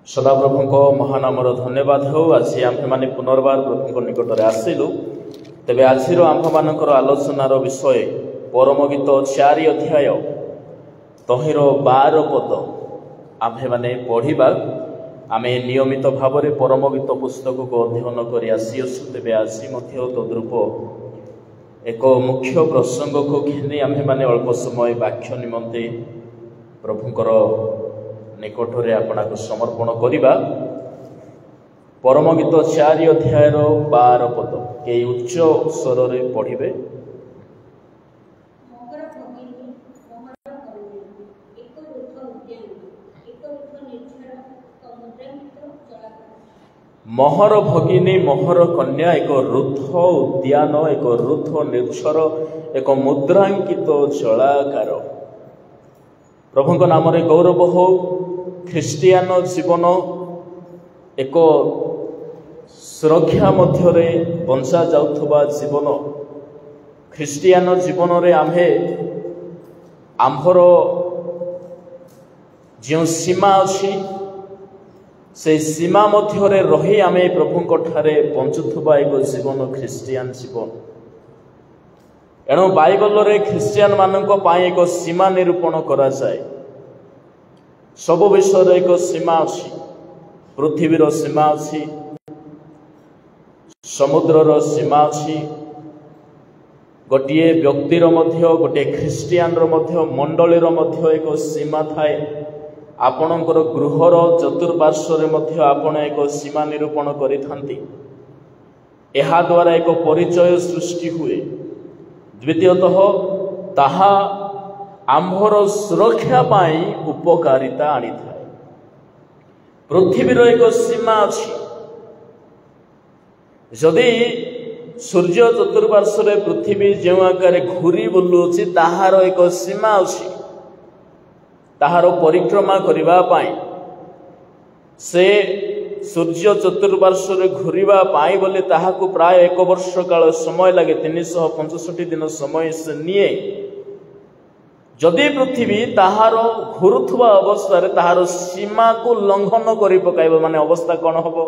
सदाप्रभु महानामर धन्यवाद हो। आज आम्भे माने पुनर्बार प्रभु निकट आसिलु। तेबे आजिर आम्भ मानकर आलोचनार विषय परम गीत 4 अध्याय तहिर 12 पद आम्भे माने पढ़िबा। आमे नियमित भाव में परम गीत पुस्तक को अध्ययन कर आसीअसु। तेबे आज तद्रूप एक मुख्य प्रसंग को घिनी आम्भे माने अल्प समय वाक्य निमंते प्रभुंकर निकटरे आपना को समर्पण करिबा। परम गीत 4 अध्याय 12 पद के उच्च स्वर रे पढ़िबे। महर भगिनी महर कन्या एक रुद्ध उद्यान एक रुद्ध निर्झर एक मुद्रांकित जलाकार। प्रभुଙ୍କ नाम रे गौरव हो। ख्रिस्टियान जीवन एक सुरक्षा मध्य बंचा जाउथबा जीवन। ख्रिस्टियान जीवन रे आम्हे आम्भर जो सीमा अच्छी से सीमा मध्य रही आमे प्रभुଙ୍କ ठारे बंचुथबा एक जीवन ख्रिस्टियान जीवन। एणु बाइबल रे ख्रिस्टियान मानक पाई एक सीमा निरूपण करा जाए। सब विषय एक सीमा अच्छी। पृथ्वीर सीमा अच्छी, समुद्रर सीमा अच्छी, गोटे व्यक्तिर मध्य गोटे ख्रिस्टियान मंडलीर मध्य एक सीमा थाए। आपणकर गृहर चतुर्पार्श्व मध्य आपण एक सीमा निरूपण करिथांती। एहा द्वारा एक परिचय सृष्टि हुए। द्वितीयतः ताहा आम्भर सुरक्षा पाई उपकारिता आनी थाए। पृथ्वीर एक सीमा अच्छी। जदि सूर्य चतुर्पार्श्व पृथ्वी जो आकार घूरी बुलुची ताहार एक सीमा अच्छी। ताहार परिक्रमा करिबा पाई से सूर्य चतुर्पार्श्व घूरिबा पाई बोले ताहाकु प्राय 1 वर्ष काल समय लगे। 365 दिन समय से निये। जदि पृथ्वी ताहार घुरुथुवा अवस्था रे ताहार सीमा को लंघन करि पकाइबा माने अवस्था कौन हबो?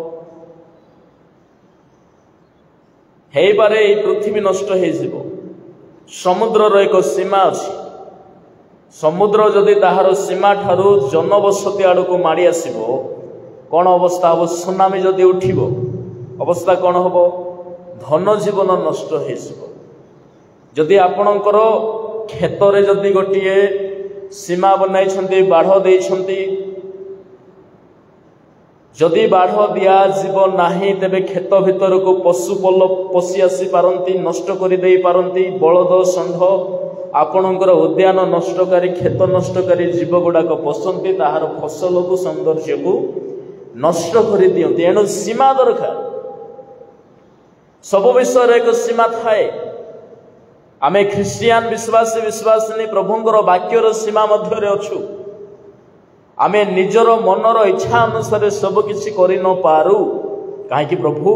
हेई पारे पृथ्वी नष्ट हे जिवो। समुद्र रो एक सीमा अछि। समुद्र जदि ताहार सीमा ठारू जनबसती आड़ को माड़ी आसीबो कौन अवस्था हम? सुनामी जदि उठिबो अवस्था कौन हम? धन जीवन नष्ट हो। जदि आपणकर क्षेत्र जदि गोटे सीमा बनाई बाढ़ देइछंती, जदि बाढ़ दिया जीव नाही तेबे खेत भितर को पशु पल पशि आसी पारंती, नष्ट कर दे पारंती। बलद षंढ आपणकर उद्यान नष्टकारी खेत नष्टकारी जीव गुड़ाक पशंती, ताहार फसल को सौंदर्य को नष्ट कर दियंती। एणु सीमा दरकार। सब विषय एक सीमा थाए। आमे ख्रिस्टियान विश्वासी विश्वासिनी प्रभुंकर वाक्यर सीमा मध्य अछु। आमे निजर मनर इच्छा अनुसार सब किछि करि न पारू। काहे प्रभु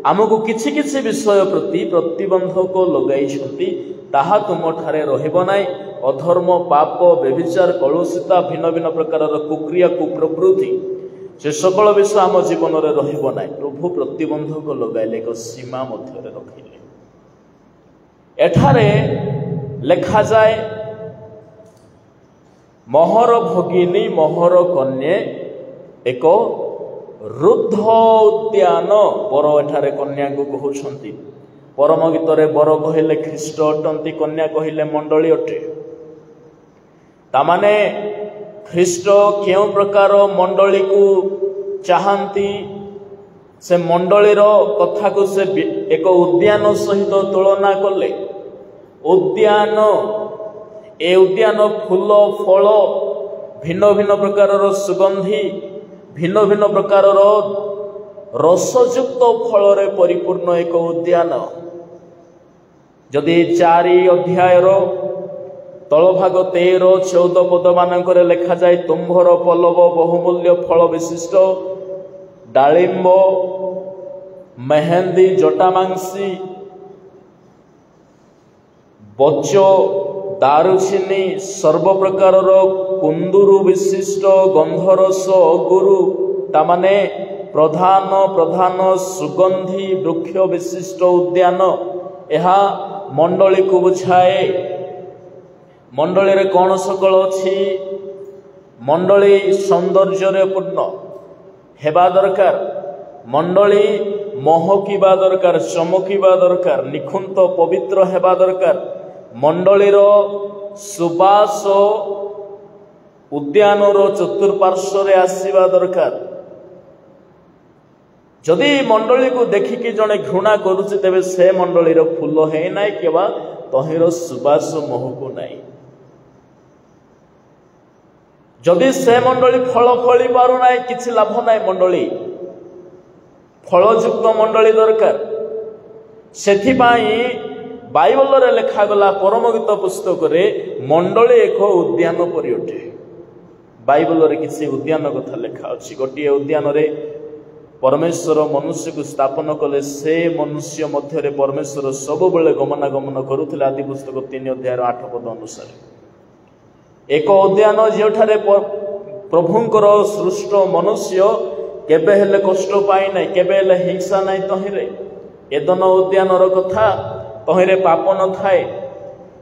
आमको किछि किछि विषय प्रति प्रतिबंधक लगाइछंती। ताहा तुम ठारे रहिबो नाई। अधर्म, पाप, व्यभिचार, कलुषिता, भिन्न भिन्न प्रकार कुक्रिया कुप्रवृत्ति से सकल विषय आम जीवन में रहिबो नाई। प्रभु प्रतिबंधक लगाइले एक सीमा मध्य रखिले। एठारे लेखा जाए महर भगिनी महर कन्या एक रुद्ध उद्यान। बर एठारे कन्या को कहउछंती। परम गीत रे बर कहिले ख्रीष्ट अटंती, कन्या कहिले मंडली अटे। तामाने ख्रीष्ट केउ प्रकार मंडली को चाहती से मंडलीर कथा को से एक उद्यान सहित तुलना कले। उद्यान ए उद्यान फूल फल भिन्न भिन्न प्रकार सुगंधी भिन्न भिन्न प्रकार रसयुक्त फल रे परिपूर्ण एक उद्यान। जदि 4 अध्यायर तलभाग 13-14 पद मानक लेखा जाए तुम्भर पल्लव बहुमूल्य फल विशिष्ट डालिंब मेहंदी जटामांसी बच दारुचिनी सर्व प्रकार कुंदुरु विशिष्ट गंधरस अगुरु तामाने प्रधान प्रधान सुगंधी वृक्ष विशिष्ट उद्यान यह मंडली को बुझाए। मंडली रे कौन सकल अछि? मंडली सौंदर्य पूर्ण हेबा दरकार, मंडली महकिबा दरकार, चमकिबा दरकार, निखुंत पवित्र हेबा दरकार। मंडलीर सुबास उद्यानर चतुर्पार्श्व आसवा दरकार। जदि मंडली को देखिकी जड़े घृणा करुचे तेबे से मंडलीर फूल है ना कि तहिर सुबास महकु नाई। जदि से मंडली फल फली पारु ना किछि लाभ नाई। मंडली फलयुक्त मंडली दरकार। सेथिपाई बाइबल रे लेखा गला परमगीत पुस्तक रे मंडली एक उद्यान परि उठे। बाइबल रे किसी उद्यान कथा लेखा अछि। गोटे उद्यान रे परमेश्वर मनुष्य को स्थापन कले। से मनुष्य मध्य रे परमेश्वर सब बेले गमनागमन करुथिले। आदि पुस्तक 3 अध्याय 8 पद अनुसार एक उद्यान जेठारे प्रभुंकर सृष्ट मनुष्य केबे हेले कष्ट पाई ना, केबे हेले हिंसा नाई। तहिरे एदन उद्यानर कथा तहिरे पाप न थाए।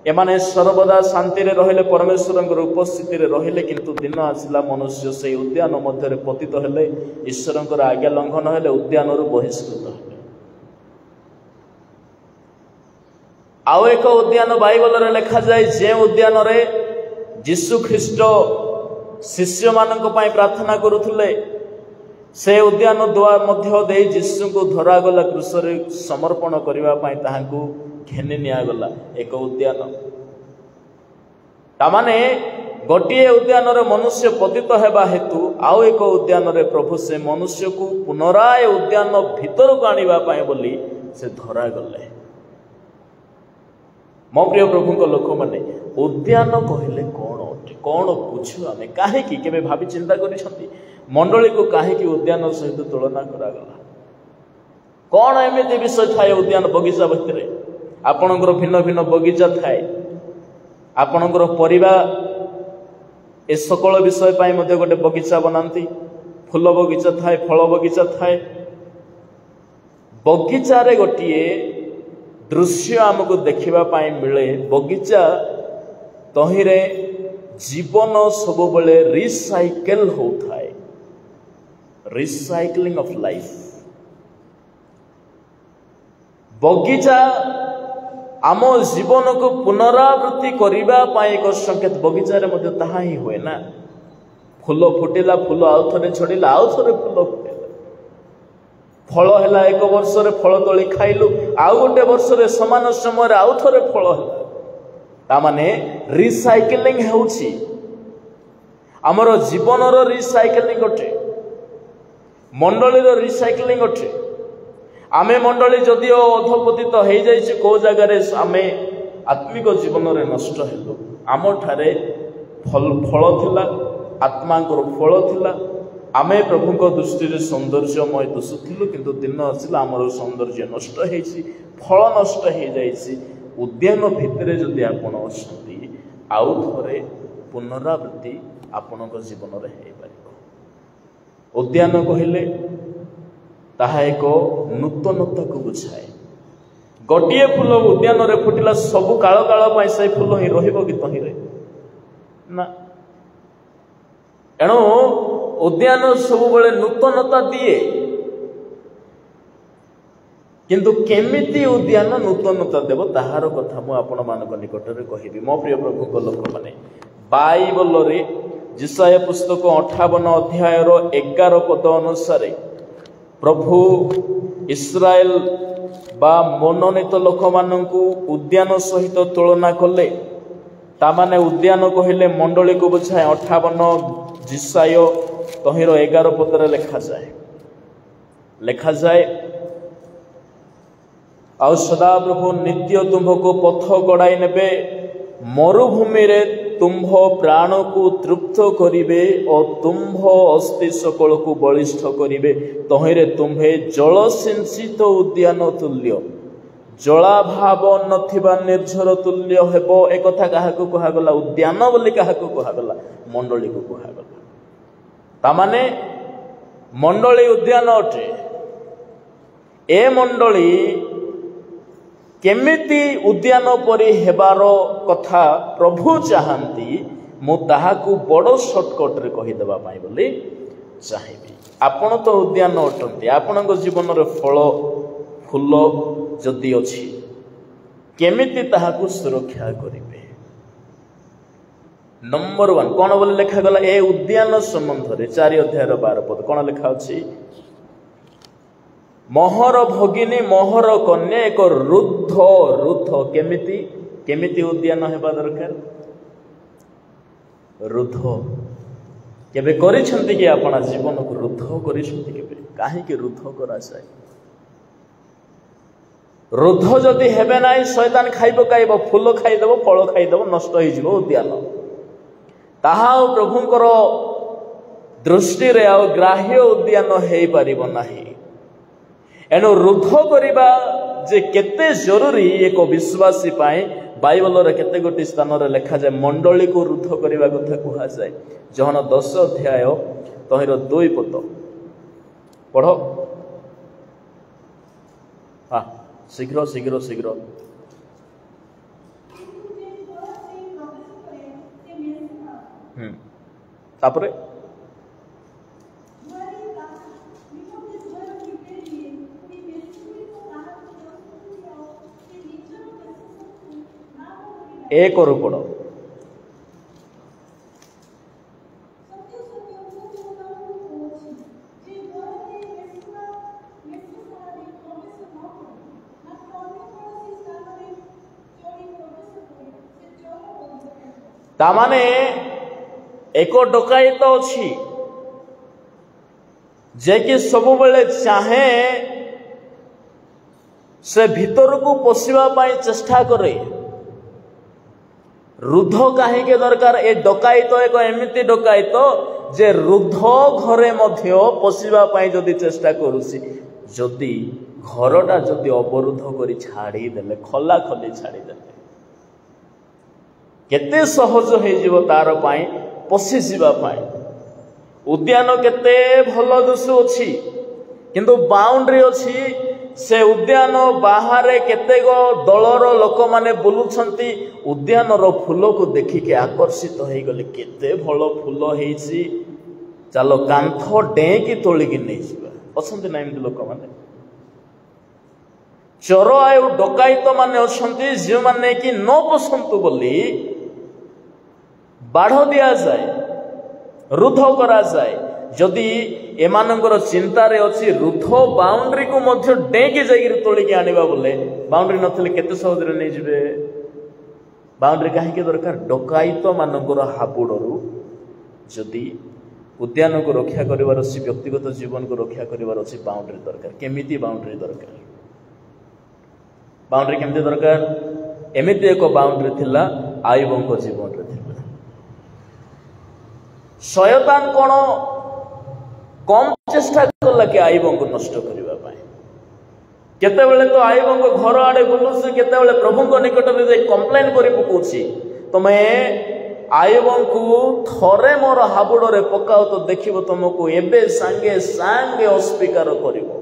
एमाने सर्वदा शांति रे रहिले, परमेश्वर उपस्थिति रे रहिले। किंतु दिन आसिला मनुष्य से उद्यान मध्य पतित हेले, ईश्वर आज्ञा लंघन हेले, उद्यान बहिष्कृत हेले। आउ एक उद्यान बाइबल रे लेखा जाए जे उद्यान रे यीशु ख्रीष्ट शिष्य मानक पई प्रार्थना करुथिले। से उद्यान द्वार मध्य दे यीशु को धरा गला, क्रूस रे समर्पण करबा पई ताहाकू घेनी निया गला। एक उद्यान तामाने गोटे उद्यान रे मनुष्य पतित हेबा हेतु आउ एक उद्यान रे प्रभु से मनुष्य को पुनराय उद्यान भीतर को आनिबा पई बोली से धरा गले। मो प्रिय प्रभु को लोक माने उद्यान कहले कौन बुझु आमे? काहेकि केबे भाबी चिंता करिसंती मंडली को काहेकि उद्यान सहित तुलना करा गला? कौन एमिति विषय थाए उद्यान बगीचा भितरे? आपणकर भिन्न भिन्न बगीचा थाए। आपणकर परिवार ए सकल विषय पाई मध्य गोटे बगीचा बनाती। फूल बगीचा थाए, फल बगीचा थाए। बगीचा रे गोटिए दृश्य आमको देखिबा पाई मिले। बगीचा तहिरे जीवन सब बेले रिसाइकल होथाए, रिसाइक्लिंग ऑफ लाइफ। बगीचा आम जीवन को पुनरावृत्ति करबा पाई एक संकेत। बगीचा रे मध्य ताहा ही होए ना। फूल फुटिला, फूल आउ थरे छड़िला, आउ थरे फूल फुटिला। फल हैला एक वर्ष रे फल तोली खाइलु, आउ गोटे वर्ष रे समान समय रे आउ थरे फल हैला। ता माने रिसाइक्लिंग हेउछि। हमर जीवनर रिसाइक्लिंग अटे, मंडलीर रिसाइक्लिंग अटे। आमे मंडली जदिओ अधपतित हो जाइछि, को जगार आमे आत्मिक जीवन रे नष्ट हेलु। आम ठारे फल थिला, आत्मांकर फल थिला। आमे प्रभुଙ୍କ दृष्टि सौंदर्यमय दिशुथिलु, किंतु दिन आसिला आमर सौंदर्य नष्ट हेछि, फल नष्ट हे जाइछि। उद्यान भितरे जदि आपण अछंती आउ थरे पुनरावृत्ति आपणक जीवन रे हे पारिबो। उद्यान कहिले ताहा एक नूतनता को बुझाए। गोटे फूल उद्यान रे फुटिला, सब काल काल पाई से फूल ही रहिबो कि तहिरे ना। एणु उद्यान सब बेले नूतनता दिए, किंतु केमिति उद्यान नूतनता देव ताहार कथा मु आपण मानक निकट रे कहिबी। मो प्रिय प्रभु को लोक माने बाइबल रे जिसाया पुस्तक 58 अध्याय रो 11 पद अनुसार प्रभु इस्राएल बा मनोनीत लोक मानकु उद्यान सहित तुलना कले। तामाने उद्यान कहले मंडली को बुझाए। 58 जिसाय तहिर 11 पदरे लेखा जाए आउ सदा प्रभु नित्य तुम्भको पथ गड़ाई नेबे, मरुभूमि रे तुम्भ प्राण को तृप्त करिवे और तुम्भ अस्थि सकल को बलिष्ठ करिवे। तहिरे तुम्भे जल सिंचित उद्यान तुल्य, जलाभाव नथिबा निर्झर तुल्य हेबो। एक कथा काहाकू कहागला? उद्यान बोली काहाकू कहागला? मंडली को कहागला। तामाने मंडली उद्यान अटे। ए मंडली केमिति उद्यान परी हेबार कथा प्रभु चाहती मु ताहाकू बड़ सर्टकट रे कहि देबा पाई बोली चाहिबी। आपण तो उद्यान अटंती, आपण जीवन रे फल फूल जदि अछि केमिति ताहाकू सुरक्षा करिवे। नंबर 1 कौन बोले लिखा गला ए उद्यान संबंध रे 4 अध्याय 12 पद कौन लिखा अछि? मोहर भगिनी मोहर कन्या एक रुद्ध रुद्ध केमिति केमिति उद्यान हेबा दरकार? रुद्ध केबे करिसंती कि आपना जीवन को रुद्ध करिसंती केबे? काहे कि रुद्ध करा जाय? रुद्ध जदि हेबे नाही शैतान खाइ पकाइबो, फूल खाइ देबो, फल खाइ देबो, नष्ट होई जिवो उद्यान। ताहा प्रभुंकर दृष्टि रे आ ग्राह्य उद्यान हेई परिबो नाही। एनु रुद्ध करिबा जे केते जरूरी एक विश्वासी पाए बाइबल रे केते गोटी स्थान रे लिखा जाय मंडली को रुद्ध करिबा कथा कुहा जाय। जहन 10 अध्याय तहिर 2 पद पढ़ो। हां शीघ्र शीघ्र शीघ्र। तापरे एक और पढ़ो। तामाने एक डकायत अच्छी जे कि सब बेले चाहे से भीतर को पशिबा पाई चेष्टा करे। रुद्ध कहीं दरकार? ए डकायत एक एमिति डकायत जे रुद्ध घरे मध्य पशिबा पाई जदि चेष्टा करूसी, जदि घरटा जदि अवरुद्ध करी छाड़ी देले, खला खली छाड़ी देले, केते सहज हो जिवो तार पाई पशि जीवा पाई। उद्यान केते भल दृश्य अछि किंतु बाउंड्री अछि। से उद्यान बाहर केते गो दलर लोक माने बुलुछंती, उद्यान रो फूल को देखिके आकर्षित हो गले, केते भल फूल हेछि, चलो कांथ डेकी तोलिकी नै जिबा। पसंद नै एमति लोक माने। चोर आयु डकायत माने अछंती जे माने कि न पसंद बोली बाढ़ दिया जाए, रुद्ध करा जाए। जदि एमानंकर चिंता रे अछि रुद्ध बाउंड्री को मध्य डेकी जागिर तोलिकी आनिबा बोले, बाउंड्री नथले केते सहज रे नै जिवे। बाउंड्री काहे के दरकार? डकायत मानंकर हाबुडरू जदि उद्यान को रक्षा करिवार अछि, व्यक्तिगत जीवन को रक्षा करिवार अछि, बाउंड्री दरकार। केमिति बाउंड्री दरकार? बाउंड्री केमिति दरकार? एमिति एक बाउंड्री थिला आयुबंक जीवन रे थिला। शयतान कोन कम चेष्टा कला कि आयुबंक नष्ट करिबा पाए। केते बेले तो आयुबंक घर आडे बुलुसी, केते बेले प्रभुंक निकट रे जे कंप्लेन करि पकोछि, तमे आयुबंक थरे मोर हाबुड रे पकाओ तो देखिबो तुमको एबे सांगे सांगे अस्वीकार करिवो।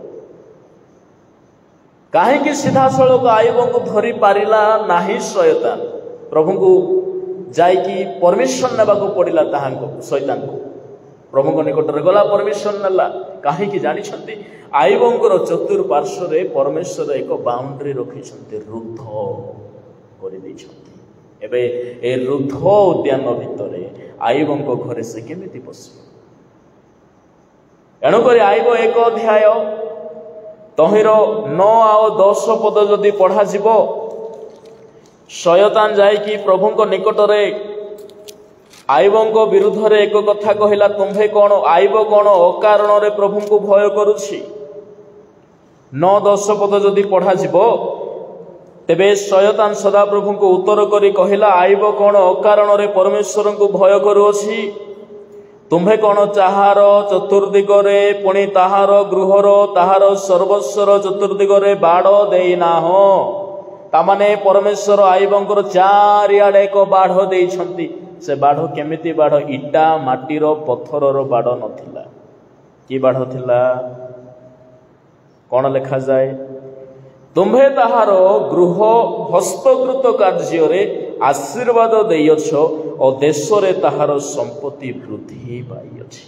काहे कि सीधा सळक आयुबंक धरि पारिला नाही शयतान। प्रभुंक जाई कि परमिशन नेबा को पड़िला ताहांको शैतान को। प्रभु को निकट रे गला परमिशन नेला। काहे कि जानि छथि आयुबंकर चतुर्पार्श्व रे परमेश्वर एक बाउंड्री रखि छथि, रुद्ध करि दै छथि। एबे ए रुद्ध उद्यान भितरे आयुबंक घरे से केमिति पसिबो? एणु करी आयुब 1 अध्याय तहिर 9 आ 10 पद जदि पढ़ा जिवो, शयतान जाई कि प्रभुंक निकट रे आयुबंक विरुद्ध रे एक कथा कहिला, तुम्भे कोन आयुब कोन अकारण रे प्रभुंक भय करूछि। 9-10 पद जदि पढ़ा जिवो, तेबे शयतान सदा प्रभुंक उत्तर करी कहिला, आयुब कोन अकारण रे परमेश्वर को भय करूछि। तुम्भे कोन ताहार चतुर्दिगरे पुणी ताहार गृहर ताहार सर्वस्वर चतुर्दिगरे बाड़ देई नाहो। तामाने परमेश्वर आयुबंकर चारिआडे एक बाढ़ देइछंती। से बाढ़ केमिति बाढ़? इटा माटीर पत्थरर बाढ़ नथिला। कि बाढ़ थिला कौन लिखा जाए तुम्भे ताहार गृह हस्तकृत कार्य आशीर्वाद देयछ और देश रे ताहार संपत्ति वृद्धि पाई अछि।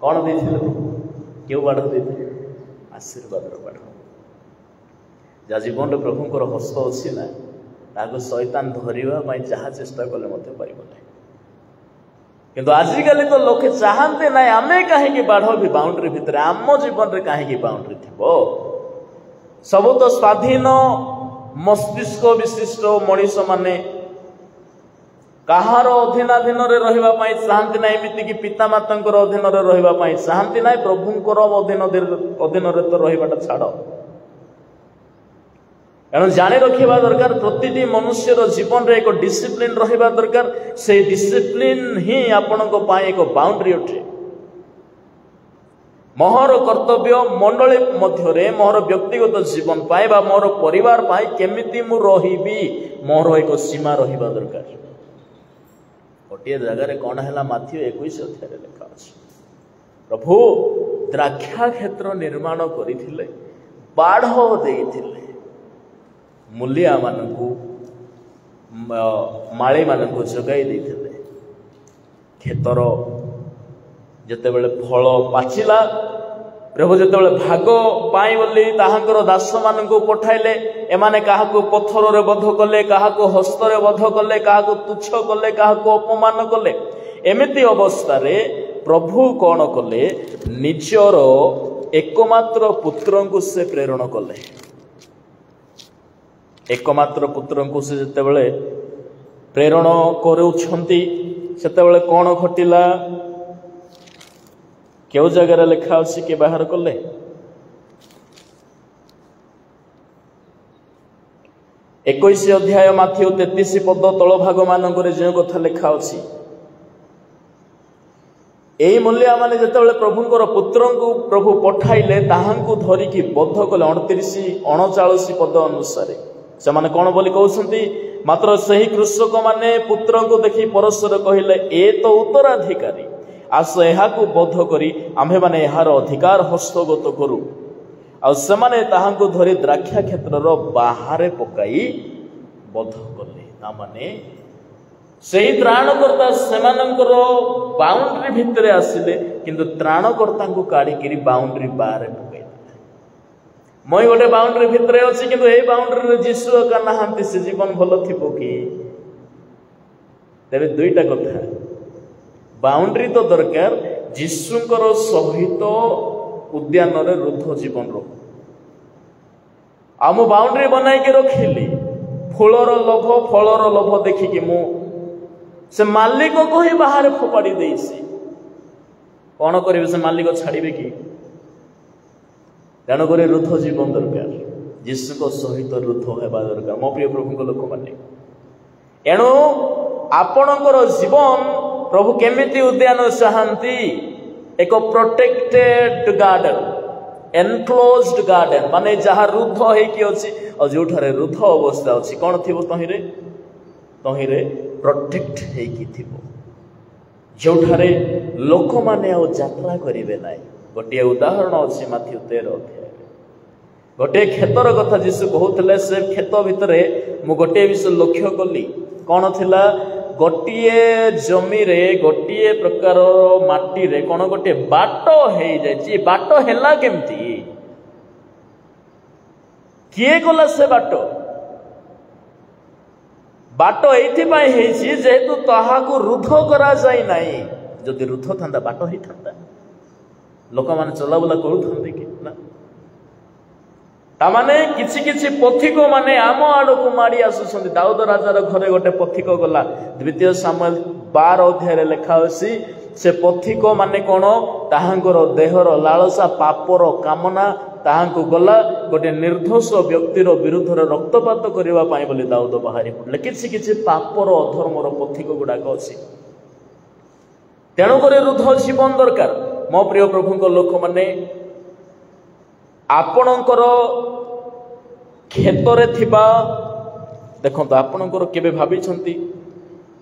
कौन देथिले क्यों बाढ़ देथिले आशीर्वाद बाढ़ जा जीवन रे प्रभुंकर हस्त अछि ना ताको शैतान धरिबा जहाँ चेष्टा कले मते पाइबो नै किंतु आजिकली तो लोके चाहते ना आमे कहीं बाढ़ भी बाउंड्री भितर आम जीवन रे कहीं बाउंड्री थी सब तो स्वाधीन मस्तिष्क विशिष्ट मनीष माने कहार अधीनाधीन रहा चाहती ना एमती कि पिता माता अधीन रहा चाहती ना प्रभुंकर अधीन तो रहा छाड़ एणु जानी रखा दरकार प्रति मनुष्यर जीवन रे एक डिसिप्लिन रहा दरकार से डिसिप्लिन ही आपण एक बाउंड्री अटे मोहर कर्तव्य मंडली मध्य मोहर व्यक्तिगत जीवन पाए बा मोर परिवार पाए केमिति मु रहिबी मोर एक सीमा रहिबा दरकार गोटे जगह कौन है माथ्यू 21 अध्याय लिखा अछि प्रभु द्राक्षा क्षेत्र निर्माण करथिले बाढ़ देइथिले मूलिया मानकु माली मानकु जगाई देइथिले क्षेत्र जेतेबेले फल पाचिला प्रभु जेतेबेले भाग पाई बोली ताहांकर दास मानकु पठाइले एमाने काहाकु पत्थर रे बध कले काहाकु हस्त रे बध कले काहाकु तुच्छ कले काहाकु अपमान कले एमिति अवस्था रे प्रभु कौन कले निजर एकमात्र पुत्र को से प्रेरण कले एकमात्र पुत्र को से जेतेबेले प्रेरण करूछंती सेतेबेले कौन घटिला क्यों जगह लिखा अच्छी के बाहर कले 21 अध्याय माथ्यू 33 पद तल भाग मानक जो कथा लिखा अच्छी यही मूल्या माने जितेबाला प्रभुंकर पुत्र को प्रभु पठाइले ताहांकु धरिकी बद्ध कले 29 39 पद अनुसार से माने कौन बोली कहउछंती मात्र सही कृषक माने पुत्र को देखी परस्पर कहिले ए तो उत्तराधिकारी आस एहाकु बद्ध करी आम्भे माने एहार अधिकार हस्तगत करू आ सेमाने ताहांकु धरी द्राक्षा क्षेत्रर बाहरे पकाई बद्ध कले ता माने सही त्राणकर्ता सेमानंकर बाउंड्री भितरे आसिले किंतु त्राणकर्ता को काढ़ी बाउंड्री बाहर पकाई मैं गोटे बाउंड्री भितरे अच्छी किंतु ए बाउंड्री रे जीशु का नहांती से जीवन भल थिबो कि तेरे दुईटा कथा बाउंड्री तो दरकार जीशुंकर सहित उद्यान रे रुद्ध जीवन रो आम बाउंड्री बनाई के रखिली फूलर लोभ फलर लोभ देखिकी मु से मालिक को ही बाहर फोपाड़ी देसी कौन करेंगे से मालिक छाड़े कि तेणुक रुद्ध जीवन दरकार जीशु सहित रुद्ध होगा दरकार मो प्रिय प्रभु लोक मैंने एणु आपणकर जीवन प्रभु केमिति उद्यान चाहती एक प्रोटेक्टेड गार्डन एनक्लोज्ड गार्डन माने जहाँ रुद्ध होइकी अछि और जोठारे रुद्ध अवस्था अछि कौन थिबो तहिरे प्रोटेक्ट होइकी थिबो जोठारे लोक माने आ यात्रा करिवे नाही गोटे उदाहरण अछि माथ्यू 13 अध्याय गोटे खेतर कथा जीशु कहउतले से खेत भितरे मु गोटे विषय लक्ष्य कली कौन थिला गोटे जमी रे गोटे प्रकार माटी रे कौन गोटे बाट हो जाए बाट है केमती किए गला से बाट ये जेहेतु ताहाकु रुद्ध करा जाए नाही जदि रुद्ध था बाट ही था लोक मैंने चलाबुला करूँ कि ना तामाने किछि किछि पथिक माने आम आड़ को माड़ी आसुछंती दाऊद राजार घरे गोटे पथिक गला द्वितीय सामुएल 12 अध्याय लिखा अछि से पथिक माने कोन ताहांकर देहर लालसा पापर कामना ताहांकु गला गोटे निर्दोष व्यक्तिर विरुद्ध रक्तपात करबा पाई बोली दाऊद बाहरी पड़ले किछि किछि पापर अधर्मर पथिक गुडाक अछि तेणु करे रुद्ध जीवन दरकार मो प्रिय प्रभुंक लोक माने आपणकर क्षेत्र थिबा देखंतु आपणकर केबे भाबिछंती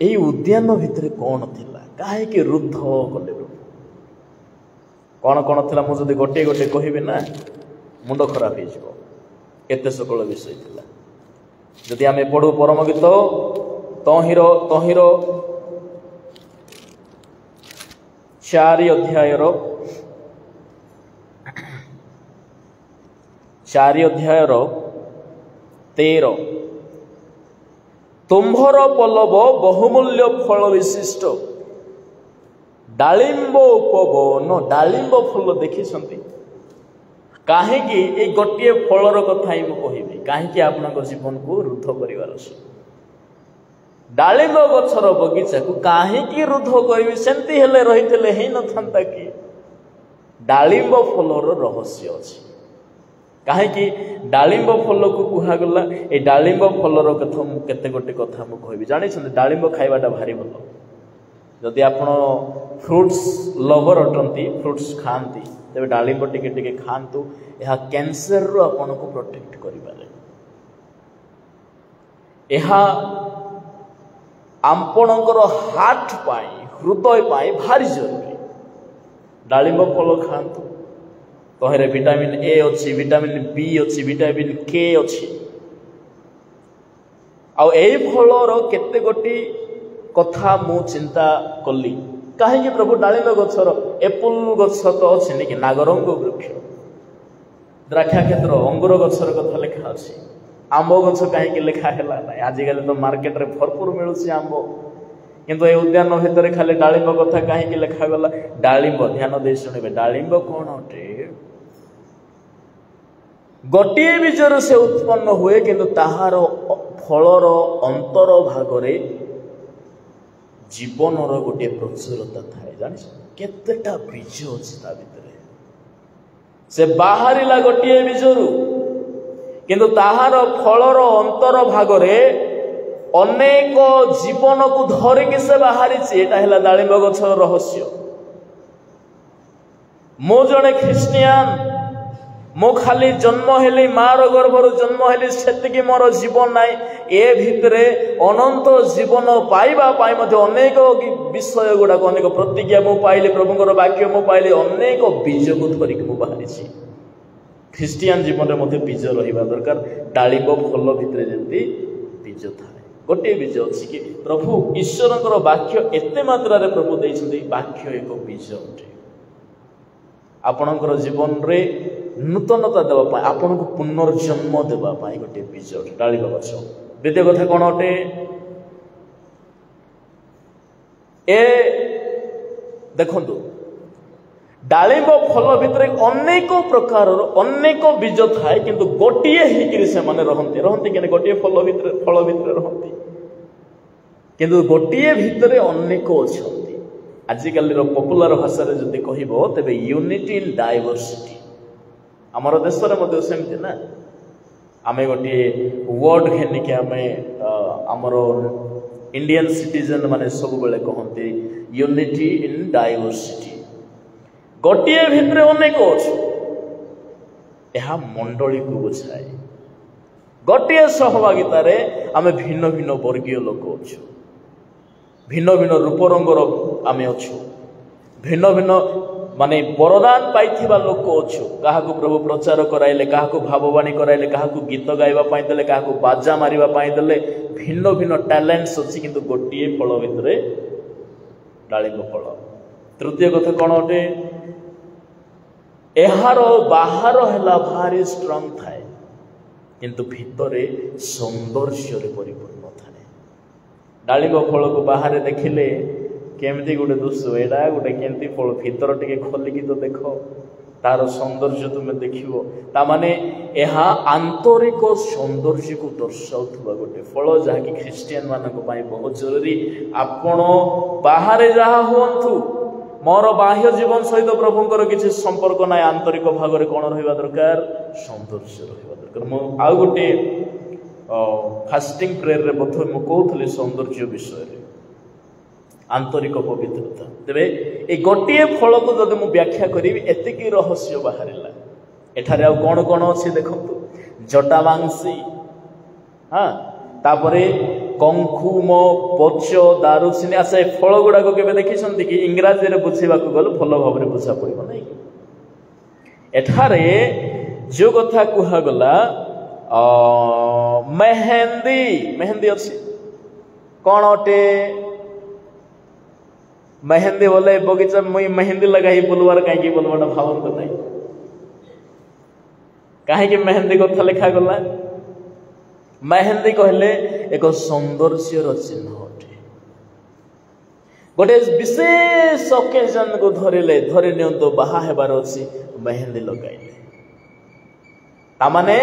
एही उद्यान भितरे कोन थिला काहे कि रुद्ध कले कौन कौन थिला मु जदि गोटे गोटे कहबी ना मुंड खराब हो केते सकल विषय थिला जदि आमे पढ़ू परम गीत तहिरो 4 अध्यायर 13 तुम्भर पल्लव बहुमूल्य फल विशिष्ट डालिंब उपवन डालिंब फल देखी कहीं गोटे फलर कथा ही मुझे कहीं आपण जीवन को रुद्ध कर डालिंब गछर बगीचा को कहीं रुद्ध करी सेमती हेले रही ही न था कि डालिंब फलर रहस्य अच्छी कहीं डालिंब फल को कहगला ये डालिंब फलर कथा केते गोटे कथा मुझे जानी डालिंब खाइबाटा भारी भल जदि आप फ्रुट्स लवर अटंती फ्रुट्स खाती तेज डालिंब टिके टिके खातु यह कैंसर रु आपन को प्रोटेक्ट करिपारे यह आपणकर हार्ट पाई हृदय पाई भारी जरूरी डालिंब फल खातु तहरे विटामिन ए अच्छी विटामिन बी अच्छी विटामिन के अच्छी आ फलर केते गोटी कथा मु चिंता कली कहीं प्रभु डालिंब गछर एप्पल गछ तो अच्छे नहीं कि नागरंग वृक्ष द्राक्षा क्षेत्र अंगूर गछर कथा लिखा अच्छी आंब गछ कहीं लिखा है आजिकल तो मार्केट रे भरपूर मिलूँ आंब किंतु ये उद्यान भितर खाली डालिंब कथा कहीं लिखा गला डालिंब ध्यान दे शुणे डालिंब कौन अटे गोटे बीजर से उत्पन्न हुए किंतु ताहार फलर अंतर भागरे जीवनर गोटे प्रचुरता थाए जान केतेटा बीज अच्छी ता भितर से बाहरिला गोटे बीजरू किंतु ताहार फलर अंतर भागरे अनेक जीवन को धरिकी से बाहरी एटा डालिंब गछर रहस्य मो जड़े ख्रिस्टियान मो खाली जन्म हेली मार गर्भर जन्म हेली सेतिकी मोर जीवन नाई ए भितरे अनंत जीवन पाइबा पाई मध्य अनेक विषय गुड़ाक अनेक प्रतिज्ञा मु पाइली प्रभुଙ୍କର वाक्य मु पाइली अनेक बीज को धरिकी मु बाहरी ख्रिस्टियान जीवन में मध्य बीज रहिबा दरकार डालिंब फल भितरे जेंती बीज थाए गोटे बीज अच्छी कि प्रभु ईश्वरଙ୍କର वाक्य एते मात्रा रे प्रभु देइछन्ती वाक्य एक बीज अटे आपणकर जीवन रे नूतनता देवाई आपण को पुनर्जन्म देवाई गोटे बीज अटे डालिंब गछ द्वितीय कथा कौन अटे ए देखंतु डालिंब फल भितर अनेक प्रकार अनेक बीज थाए किंतु गोटिए ही से माने रहंती कि गोटिए फल भितर रहंती किंतु गोटिए भितर अनेक अच्छी आजिकल पपुलर भाषा रे जदि कहबो तबे यूनिटी इन डाइवर्सिटी आमर देश में सेमती ना आमे गोटे वर्ड घेनिके आमे आमर इंडियन सिटीजन माने सब बेले कहते यूनिटी इन डाइवर्सिटी गोटे भितर अनेक अच्छे यह मंडली को बुझाए गोटे सहभागितार आम भिन्न भिन्न वर्गीय लोक अच्छु भिन्न भिन्न रूप रंगर आम अच्छु भिन्न भिन्न माने वरदान पाइथिबा लोक अच्छु क्या प्रभु प्रचार कराइले क्या भाववाणी कराइले क्या गीत गाइबा पाई देले क्या बाजा मारिबा पाई देले भिन्न भिन्न टैलेंट्स अच्छी किंतु गोटे फल भितर डालिंब फल तृतीय कथा कौन अटे एहार बाहर है भारी स्ट्रंग थाए किंतु भितरे सौंदर्य परिपूर्ण थाए डालिंब फल को बाहर देखिले केमती गोटे दुष्ट एडा गोटे केमती फल भीतर टिके खोलिकी तो देख तार सौंदर्य तुम्हें देखियो ता माने एहा आंतरिक सौंदर्य को दर्शाउथुबा गोटे फल जहाँकि ख्रिस्टियन मानक पाई बहुत जरूरी आपण बाहर जहा हुअंतु मोर बाह्य जीवन सहित प्रभुंकर किसी संपर्क ना आंतरिक भाग में कौन रहा दरकार सौंदर्य रहा दरकार मु आउ गोटे फास्टिंग प्रेयर रे प्रथम मु कहूली सौंदर्य विषय आंतरिक पवित्रता तेरे ये गोटे फल को जब मुझे व्याख्या करी एतिकी रहस्य बाहर एठारे आउ कौन कौन अच्छे देखु जटामांसी हाँ तापरे कंकुम पच दारुचिनी अच्छा ये फल गुड़ाक के देखी कि इंग्राजी में बुझेबा गले भल भाव में बुझा पड़ो ना एठारे जो कथा कुहागला मेहंदी मेहंदी अच्छी कौन अटे मेहंदी बोले बगीचा मुई मेहंदी लगाई बोलवार कहीं बोलवाटा भावंत नहीं कहीं मेहंदी कथा लिखा गला मेहंदी कहले एक सौंदर्यर चिन्ह अटे गोटे विशेष ओकेजन को धरिले धरी नियंतु बाहा हेबार अच्छी मेहंदी लगाइले तामाने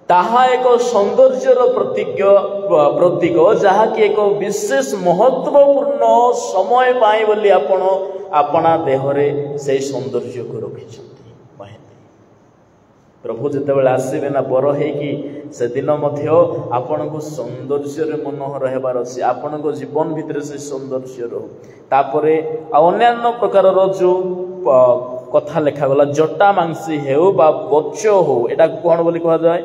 ताहा एक सौंदर्यर प्रतीक जहाँकि एक विशेष महत्वपूर्ण समय पाई बोली आपण अपना देहरे से सौंदर्य को रखी मेहंदी प्रभु जितेबाला आसबे ना बर होगी से दिन आपण को सौंदर्य मनोहर हेबार अच्छे आपण को जीवन भितर से सौंदर्य रोपरे अन्य प्रकार जो कथा लिखा गला जटा मांसी हो बच हो एटा कौन बोली कह जाए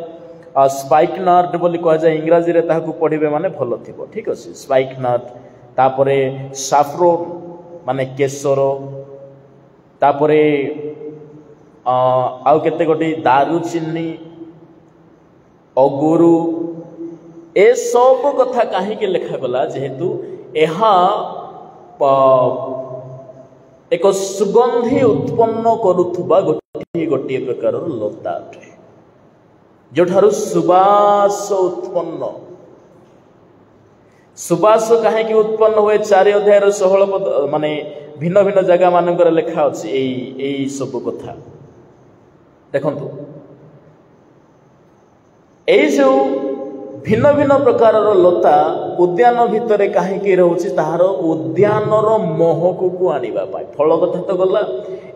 स्पाइक नट बोली कह जाए इंग्राजी रे ताहाकू पढ़िबे माने भलो थिबो ठीक अछि स्पाइक नट तापरे साफ्रोन माने केसर तापरे आउ केते गोटी दारुचिनी अगुरु ए सब कथा काहे के लिखा गला जेहेतु एहा एक सुगंधी उत्पन्न करुथुबा गोटे प्रकार लता अटे जोठारु सुबास उत्पन्न सुबास कहीं उत्पन्न हुए 4 अध्याय 16 पद माने भिन्न भिन्न जगह मानकर लिखा अच्छी सब कथा देखंतु एई जो भिन्न भिन्न प्रकार लता उद्यान भितर कहीं रोचे ताहार उद्यानर महक को आनिबा पाई फल कथा तो गला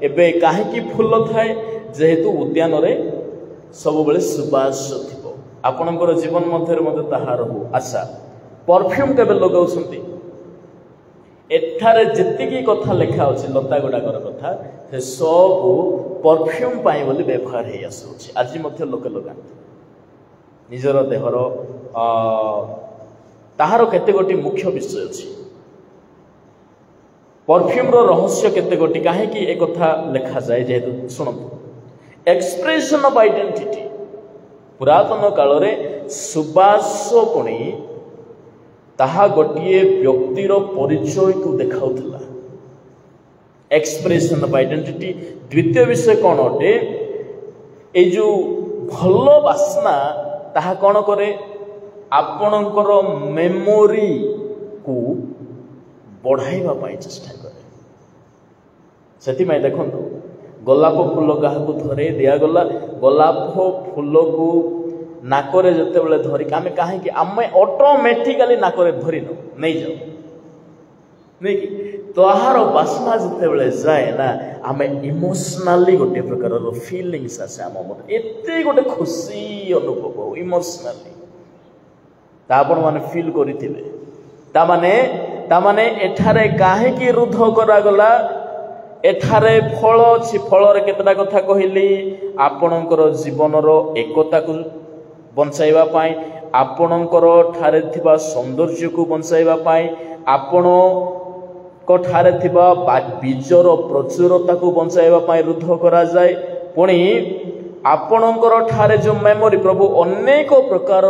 एबे कहीं फूल थाए जेहेतु उद्यान रे सब बेले सुबास थिबो आपणकर जीवन मध्य ताहार हो आशा परफ्यूम केबे लगाउछंती एठारे जेतिकी कथा लिखा अछि लता गुडाकर कथा से सब परफ्यूम पाई बोली व्यवहार हे आसुछि आज मध्य लोक लगांती निजर देहर ताहार केते गोटी मुख्य विषय अछि परफ्यूम रो रहस्य केते गोटी काहे कि ए कथा लिखा जाय जेहेतु सुनंतु एक्सप्रेशन ऑफ आइडेंटिटी पुरातन काल रे सुबास पुणी ताहा गोटिए व्यक्तिर परिचय को देखाउथला एक्सप्रेशन ऑफ आइडेंटिटी द्वितीय विषय कौन अटे ए जो भलो वासना ताहा कौन करे आपणकर मेमोरी को बढ़ाइबा पाई चेष्टा करे सेति में देखंतु गोलाप फूल क्या धरे दिया गला गोलाप फूल को नाकरे जिते बड़े धरिक आम कहीं आम ऑटोमेटिकली नाकरे धरी नहीं जाओ नहीं कि तहार बासना जिते बड़े जाए ना आम इमोशनाली गोटे प्रकार फीलिंग्स आसे आम मन एते गोटे खुशी अनुभव हो इमोशनाली आपण माने फील करिथिबे तामाने एठारे काहे रुद्ध करा गला एठारे फल अच्छी फल केतटा कथा कहली आपणकर जीवनर एकता को बंचाइबा पाई आपणकर ठारे थिबा सौंदर्य को बंचाइबा पाई आपण को ठारे थिबा बीजर प्रचुरता को बंचाइबा पाई रुद्ध करा जाए पुणी आपणकर ठारे जो मेमोरी प्रभु अनेक प्रकार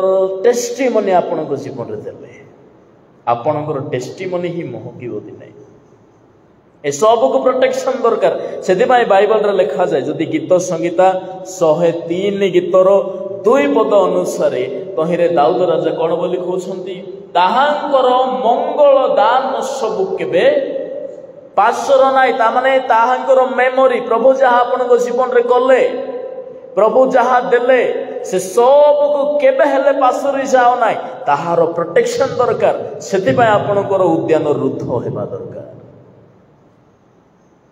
टेस्टिमनी आपणकर जीवन रे देबे आपणकर टेस्टिमनी ही महकिबो दिनै ए सब को प्रोटेक्शन दरकार से बाइबल रे लिखा जाए जदि गीत संगीता 103 गीतर 2 पद अनुसार तहिरे दाऊद राजा कौन बोली कहउछंती ताहांकर मंगल दान सब केबे पासर नाई तामाने ताहांकर मेमोरी प्रभु जहाँ आपन जीवन रे कले प्रभु जहाँ देले से सब को केबे हेले पासरी जाओ नाई ताहार प्रोटेक्शन दरकार सेति पय आपनकर उद्यान रुद्ध हेबा दरकार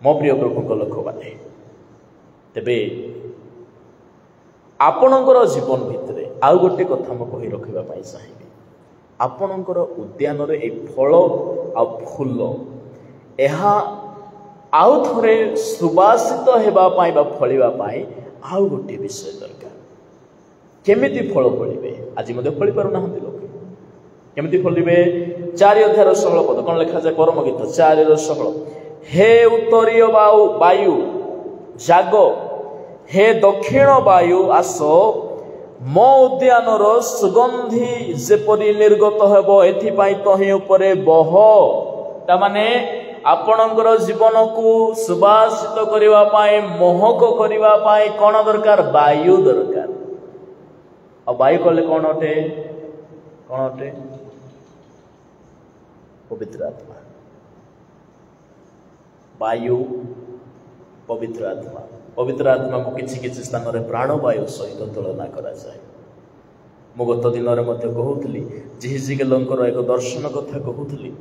मो प्रिय प्रभु लोक बाले तेबे आपणकर जीवन भितर आउ गोटे कथा मैं कही रखा चाहिए आपणकर उद्यान रे ए फल आ फूल यह आउ थे सुबासित होगापाई फलिवाई आउ गोटे विषय दरकार केमिति फल फलिबे आज मध्य फली पारु नाहंती लोक केमिति फलिबे 4 अध्याय 16 पद कौन लिखा जाए कर्म गीत 4:16 हे उत्तरीय वायु जाग हे दक्षिण वायु आस मो उद्यानर सुगंधि जेपरी निर्गत हेब एथिपाई तहि उपरे बह। तामाने आपणकर जीवन को सुबासित करिवा पाए मोहक करिवा पाए कौन दरकार वायु दरकार। और वायु कले कौन अटे कौन अटे पवित्र आत्मा। वायु पवित्र आत्मा। पवित्र आत्मा को किसी किसी स्थान में प्राणवायु सहित तुलना करा जाए। मु गत दिन में कहूली जिहिजिकेलंकर एक दर्शन कथा कहूली।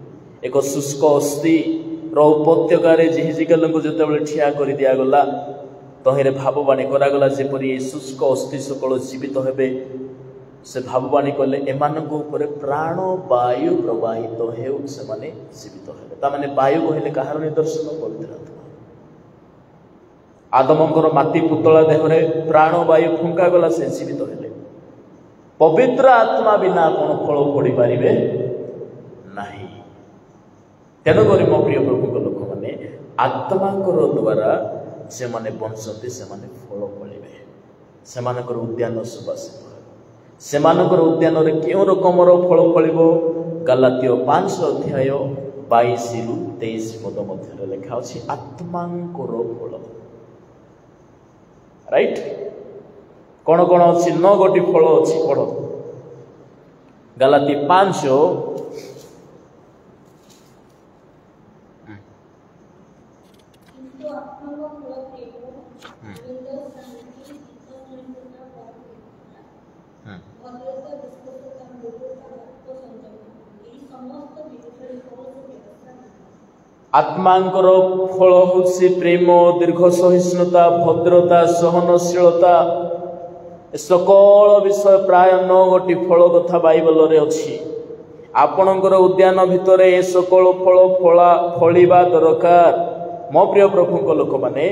एक शुष्क अस्थि उपत्यकार जिहिजिकेल को जिते ठिया कर दिगला तहिरे भाववाणी करागला जेपरी शुष्क अस्थि सकल जीवित हेबे। से भाववाणी कले एमानक ऊपर प्राण वायु प्रवाहित हेउ से माने जीवित हेबे। तामाने वायु कहले कहार निदर्शन पवित्र आत्मा। आदमंकर माटी पुतला देहरे प्राण वायु फुंका गला से जीवित हेले। पवित्र आत्मा बिना आपण फल पड़ी पारिबे नाही। तेणुक मो प्रिय प्रभु लोक मैंने आत्मा द्वारा से माने बंचते से माने फल फलिबे। सेमानकर उद्यान सुबासित सेमानकर उद्यान रे केउ रकमर फल फलिबो गलातियो 5 अध्याय 22 रु 23 पद मध्य लिखा अछि आत्मांकर फल। राइट कौन कौन अच्छी 9 गोटी फल अच्छी पढ़। गलाती 5 आत्मांकर फल होछि प्रेम दीर्घ सहिष्णुता भद्रता सहनशीलता सकल विषय प्राय 9 गोटी फल कथा बाइबल रे अछि। आपणकर उद्यान भितर ए सकल फल फलिबा दरकार। मो प्रिय प्रभु लोक माने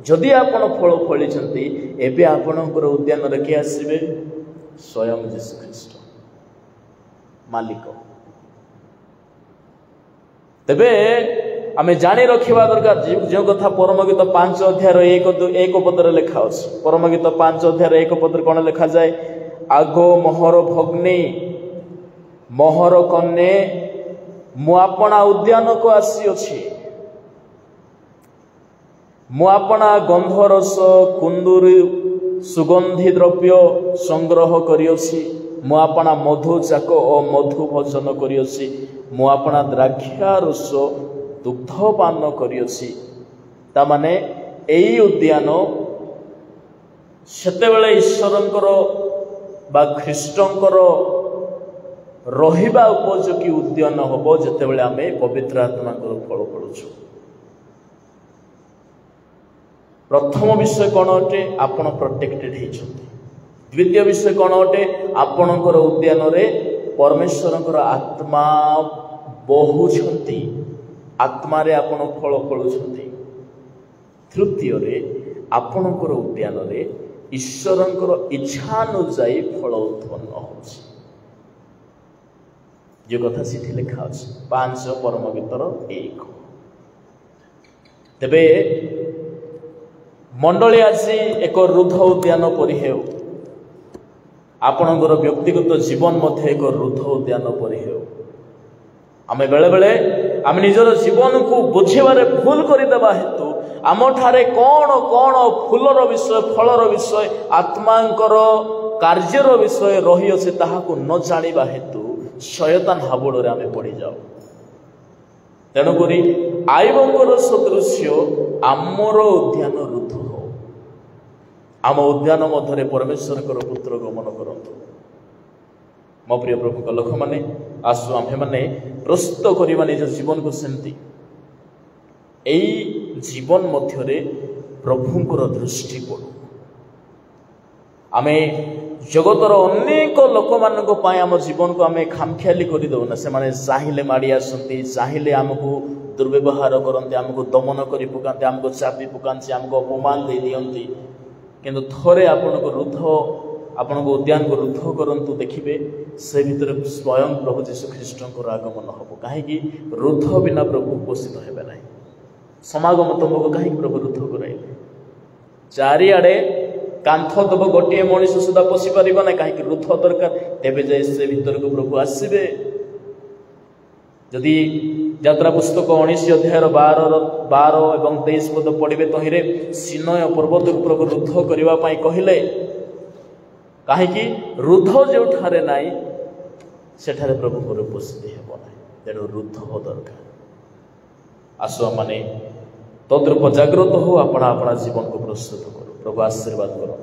जदि आपण फल फलिछंती एबे आपणकर उद्यान रे के आसीबे स्वयं यीशु ख्रीष्ट मालिक। तेबे आमे जानी रखिबा दरकार जो कथा परमगीत 5 अध्याय 1 पदर लिखा अछि। परमगीत 5 अध्याय 1 पदर कोन लिखा जाए आगो मोहर भग्नी मोहर कन्ये मु आपणा उद्यान को आसी अछि। मु आपणा गंधरस कुंदुरी सुगंधी द्रव्य संग्रह करियछि। मु आपणा मधु चाक और मधु भोजन करियछि। मु आपणा द्राक्षा रस दुग्धपान करियछि। ता माने एई उद्यान सेतेबेले ईश्वरंकर बा ख्रीष्टंकर रहिबा उपयोगी उद्यान हबो जेतेबेले आमे पवित्र आत्मांकर फल फलुछु। प्रथम विषय कौन अटे आपण प्रोटेक्टेड हेछंती। द्वितीय विषय कौन अटे आपणकर उद्यान रे परमेश्वरंकर आत्मा बहुछंती। आत्मा रे आपण फल फलुछंती। तृतीय रे आपणकर उद्यान रे ईश्वरंकर इच्छा अनुसार फल उत्पन्न होछि। जो कथा सिठी लिखा अछि 5 परमगीतर 1। तेबे मंडली आसी एक रुद्ध उद्यान परि हेउ। आपणकर व्यक्तिगत जीवन मध्य एक रुद्ध उद्यान परि हेउ। आमे बेले बेले आमे निजर जीवन को बुझेबारे भूल करिदेबा हेतु आम ठारे कौन कौन फूलर विषय फलर विषय आत्मांकर कार्यर विषय रही अछि ताहाको न जानिबा हेतु शयतान हाबुड़े आमे पड़ी जाऊ। तेणुकरी आईबंगर सदृश्य आमर उद्यान रुद्ध हो। आम उद्यान मध्य परमेश्वर पुत्र गमन करतु। मो प्रिय प्रभु लोक मैंने आसु आम्भे मैंने प्रस्तुत करवा निज जीवन को सेमती एई जीवन मध्य प्रभुंकर दृष्टि पड़ू। आमे जगतर अनेक लोक मानी आम जीवन को आम खामखियाली करदेना से चाहिए माड़ी आसती चाहिए आमको दुर्व्यवहार करते आमको दमन कर पकाते आमको चापी पकाते आमको अपमान दे दियंती किंतु थोड़े आपण को रुद्ध आपण को उद्यान को रुद्ध करंतु देखिबे से भितर स्वयं प्रभु यीशु ख्रीष्टंकर आगमन हबो। काहेकि रुद्ध बिना प्रभु उपस्थित हेबे नाही। समागम तुमको कहीं प्रभु रुद्ध कराइले चारिआडे कांथ दब गोटे मनीष सुधा पशि पार ना कहीं रुद्ध दरकार तेबे जाए से भीतर को प्रभु आसबे। जदि यात्रा पुस्तक 19 अध्याय 12 और 23 पद पढ़े तहिरे सिनय पर्वत को प्रभु रुद्ध करने कहले कहीं रुद्ध जो ठारे नाई सेठारे प्रभु को उपस्थिति हेब ना तेणु रुद्ध दरकार। आसु माने तद्रूप जागृत हो अपना अपना जीवन को प्रस्तुत करो। प्रभु आशीर्वाद करो।